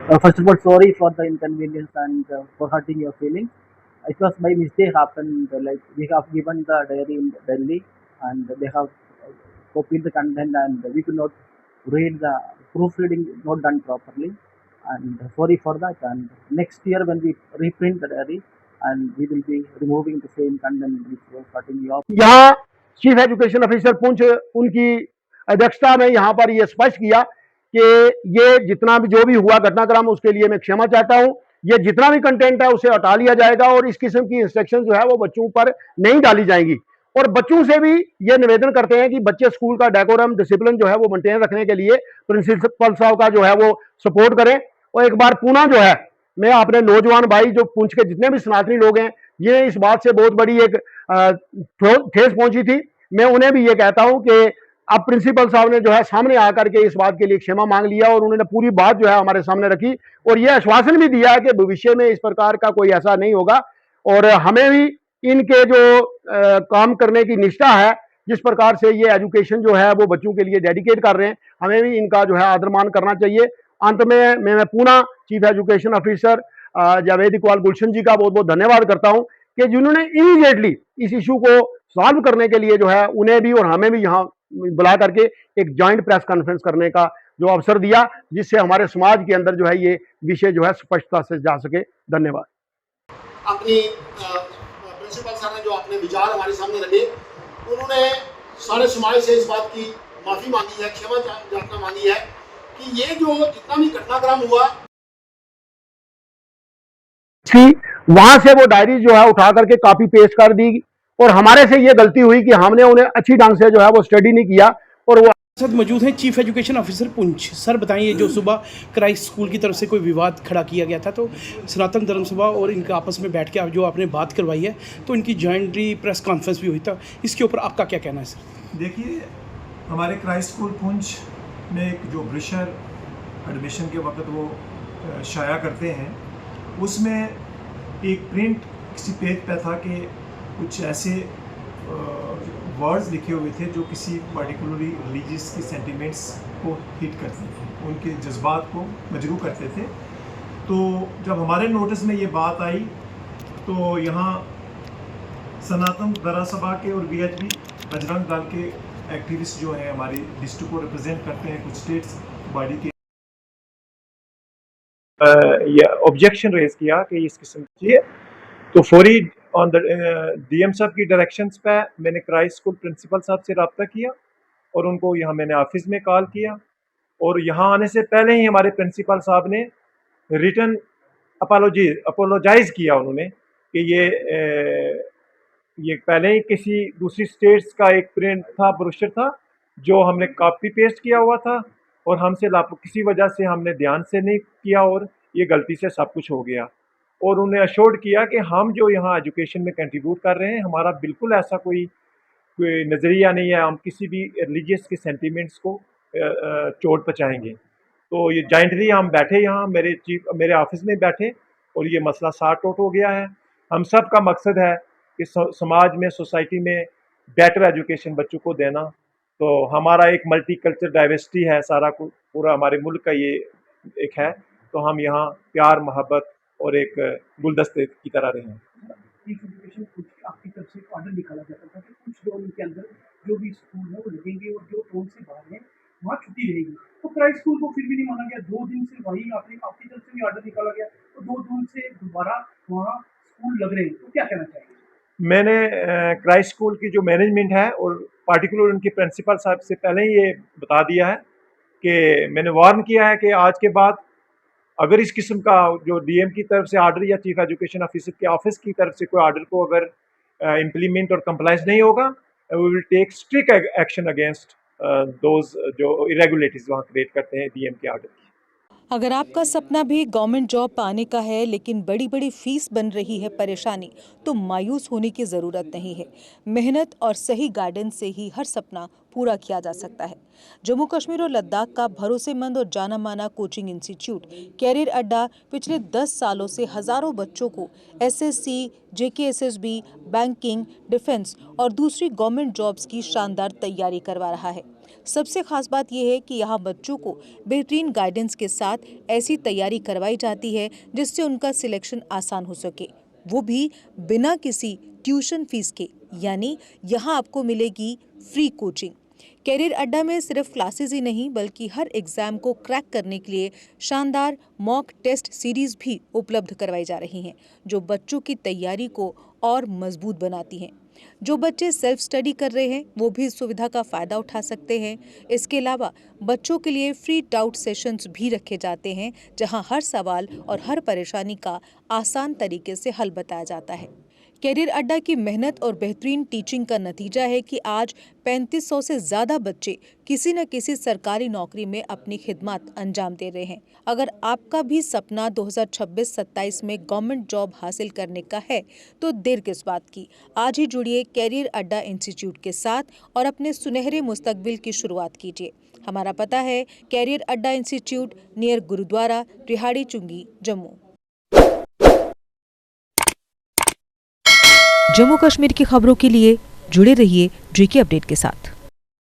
First of all, sorry for the inconvenience and for hurting your feelings. It was by mistake happened. Like we have given the diary in Delhi, and they have copied the content, and we could not read the proofreading not done properly. And sorry for that. And next year when we reprint the diary, and we will be removing the same content which was hurting you. यहाँ chief education officer Poonch उनकी अध्यक्षता में यहाँ पर यह स्पष्ट किया कि ये जितना भी जो भी हुआ घटनाक्रम उसके लिए मैं क्षमा चाहता हूं। ये जितना भी कंटेंट है उसे हटा लिया जाएगा और इस किस्म की इंस्ट्रक्शन जो है वो बच्चों पर नहीं डाली जाएंगी। और बच्चों से भी ये निवेदन करते हैं कि बच्चे स्कूल का डेकोरम डिसिप्लिन जो है वो मेंटेन रखने के लिए प्रिंसिपल साहब का जो है वो सपोर्ट करें। और एक बार पुनः जो है मैं अपने नौजवान भाई जो पुंछ के जितने भी सनातनी लोग हैं, ये इस बात से बहुत बड़ी एक ठेस पहुंची थी। मैं उन्हें भी ये कहता हूं कि अब प्रिंसिपल साहब ने जो है सामने आकर के इस बात के लिए क्षमा मांग लिया और उन्होंने पूरी बात जो है हमारे सामने रखी और यह आश्वासन भी दिया है कि भविष्य में इस प्रकार का कोई ऐसा नहीं होगा। और हमें भी इनके जो काम करने की निष्ठा है, जिस प्रकार से ये एजुकेशन जो है वो बच्चों के लिए डेडिकेट कर रहे हैं, हमें भी इनका जो है आदर मान करना चाहिए। अंत में मैं पुनः chief education officer Javed Iqbal Gulshan ji का बहुत बहुत धन्यवाद करता हूं कि जिन्होंने इमीडिएटली इस इशू को सॉल्व करने के लिए जो है उन्हें भी और हमें भी यहाँ बुला करके एक जॉइंट प्रेस कॉन्फ्रेंस करने का जो अवसर दिया, जिससे हमारे समाज के अंदर जो है ये विषय जो है स्पष्टता से जा सके। धन्यवाद। अपनी प्रिंसिपल सर ने जो अपने विचार हमारे सामने रखे, उन्होंने सारे समाज से इस बात की माफी मांगी है, क्षमा याचना मांगी है कि ये जो जितना भी घटनाक्रम हुआ थी वहां से वो डायरी जो है उठा करके कॉपी पेस्ट कर दी और हमारे से ये गलती हुई कि हमने उन्हें अच्छी ढंग से जो है वो स्टडी नहीं किया। और वो साथ मौजूद हैं chief education officer Poonch. Sir बताइए, जो सुबह क्राइस्ट स्कूल की तरफ से कोई विवाद खड़ा किया गया था, तो सनातन धर्म सभा और इनका आपस में बैठ के जो आपने बात करवाई है, तो इनकी जॉइंटली प्रेस कॉन्फ्रेंस भी हुई था, इसके ऊपर आपका क्या कहना है सर? देखिए, हमारे क्राइस्ट स्कूल पुंछ में एक जो ब्रोशर एडमिशन के वक्त वो शाया करते हैं, उसमें एक प्रिंट किसी पेज पे था कि कुछ ऐसे वर्ड्स लिखे हुए थे जो किसी पर्टिकुलरली रिलीजियस की सेंटिमेंट्स को हिट करते थे, उनके जज्बात को मजरू करते थे। तो जब हमारे नोटिस में ये बात आई तो यहाँ सनातन धर्म सभा के और बीएचपी बजरंग दल के एक्टिविस्ट जो हैं हमारी डिस्ट्रिक्ट को रिप्रेजेंट करते हैं, कुछ स्टेट्स बॉडी के ये ऑब्जेक्शन रेज किया कि इस किस्म की, तो फौरी ऑन द डीएम साहब की डायरेक्शंस पे मैंने क्राइस्ट स्कूल प्रिंसिपल साहब से रब्ता किया और उनको यहाँ मैंने ऑफिस में कॉल किया और यहाँ आने से पहले ही हमारे प्रिंसिपल साहब ने रिटन अपोलोजाइज किया उन्होंने कि ये पहले ही किसी दूसरी स्टेट्स का एक प्रिंट था, ब्रोशर था, जो हमने कॉपी पेस्ट किया हुआ था और हमसे किसी वजह से हमने ध्यान से नहीं किया और ये गलती से सब कुछ हो गया। और उन्हें अश्योर्ड किया कि हम जो यहाँ एजुकेशन में कंट्रीब्यूट कर रहे हैं, हमारा बिल्कुल ऐसा कोई नज़रिया नहीं है हम किसी भी रिलीजियस के सेंटिमेंट्स को चोट पहुँचाएंगे। तो ये जॉइंटली हम बैठे यहाँ मेरे ऑफिस में बैठे और ये मसला सॉर्ट आउट हो गया है। हम सब का मकसद है कि समाज में, सोसाइटी में बेटर एजुकेशन बच्चों को देना। तो हमारा एक मल्टी कल्चर डाइवर्सिटी है, सारा पूरा हमारे मुल्क का ये एक है, तो हम यहाँ प्यार मोहब्बत और एक गुलदस्ते की तरह रहें। आपकी तरफ से ऑर्डर निकाला जाता था कि कुछ जोन के अंदर जो भी स्कूल है वो लगेंगे और जो जोन से बाहर है वहाँ छुट्टी रहेगी, तो क्राइस्ट स्कूल को फिर भी नहीं माना गया। 2 दिन से वही आपकी तरफ से भी ऑर्डर निकाला गया, तो 2 दिन से दोबारा वहाँ स्कूल लग रहे हैं, तो क्या कहना चाहिए? मैंने क्राइस्ट स्कूल की जो मैनेजमेंट है और पार्टिकुलर उनकी प्रिंसिपल साहब से पहले ही ये बता दिया है कि मैंने वार्न किया है कि आज के बाद अगर इस किस्म का जो डीएम की तरफ से ऑर्डर या चीफ एजुकेशन ऑफिसर के ऑफिस की तरफ से कोई ऑर्डर को अगर इम्प्लीमेंट और कंप्लाइंस नहीं होगा, we will take strict action against those जो इरेगुलरिटीज वहाँ क्रिएट करते हैं डीएम के ऑर्डर की। अगर आपका सपना भी गवर्नमेंट जॉब पाने का है लेकिन बड़ी बड़ी फीस बन रही है परेशानी, तो मायूस होने की ज़रूरत नहीं है। मेहनत और सही गाइडेंस से ही हर सपना पूरा किया जा सकता है। जम्मू कश्मीर और लद्दाख का भरोसेमंद और जाना माना कोचिंग इंस्टीट्यूट कैरियर अड्डा पिछले 10 सालों से हजारों बच्चों को एसएससी, जेकेएसएसबी, बैंकिंग, डिफेंस और दूसरी गवर्नमेंट जॉब्स की शानदार तैयारी करवा रहा है। सबसे खास बात यह है कि यहाँ बच्चों को बेहतरीन गाइडेंस के साथ ऐसी तैयारी करवाई जाती है जिससे उनका सिलेक्शन आसान हो सके, वो भी बिना किसी ट्यूशन फीस के। यानी यहाँ आपको मिलेगी फ्री कोचिंग। कैरियर अड्डा में सिर्फ क्लासेस ही नहीं बल्कि हर एग्जाम को क्रैक करने के लिए शानदार मॉक टेस्ट सीरीज भी उपलब्ध करवाई जा रही हैं, जो बच्चों की तैयारी को और मजबूत बनाती हैं। जो बच्चे सेल्फ स्टडी कर रहे हैं वो भी इस सुविधा का फायदा उठा सकते हैं। इसके अलावा बच्चों के लिए फ्री डाउट सेशंस भी रखे जाते हैं, जहां हर सवाल और हर परेशानी का आसान तरीके से हल बताया जाता है। कैरियर अड्डा की मेहनत और बेहतरीन टीचिंग का नतीजा है कि आज 3500 से ज्यादा बच्चे किसी न किसी सरकारी नौकरी में अपनी खिदमत अंजाम दे रहे हैं। अगर आपका भी सपना 2026-27 में गवर्नमेंट जॉब हासिल करने का है तो देर किस बात की। आज ही जुड़िए कैरियर अड्डा इंस्टीट्यूट के साथ और अपने सुनहरे मुस्तकबिल की शुरुआत कीजिए। हमारा पता है कैरियर अड्डा इंस्टीट्यूट, नियर गुरुद्वारा, रिहाड़ी चुंगी, जम्मू। जम्मू कश्मीर की खबरों के लिए जुड़े रहिए JK अपडेट के साथ।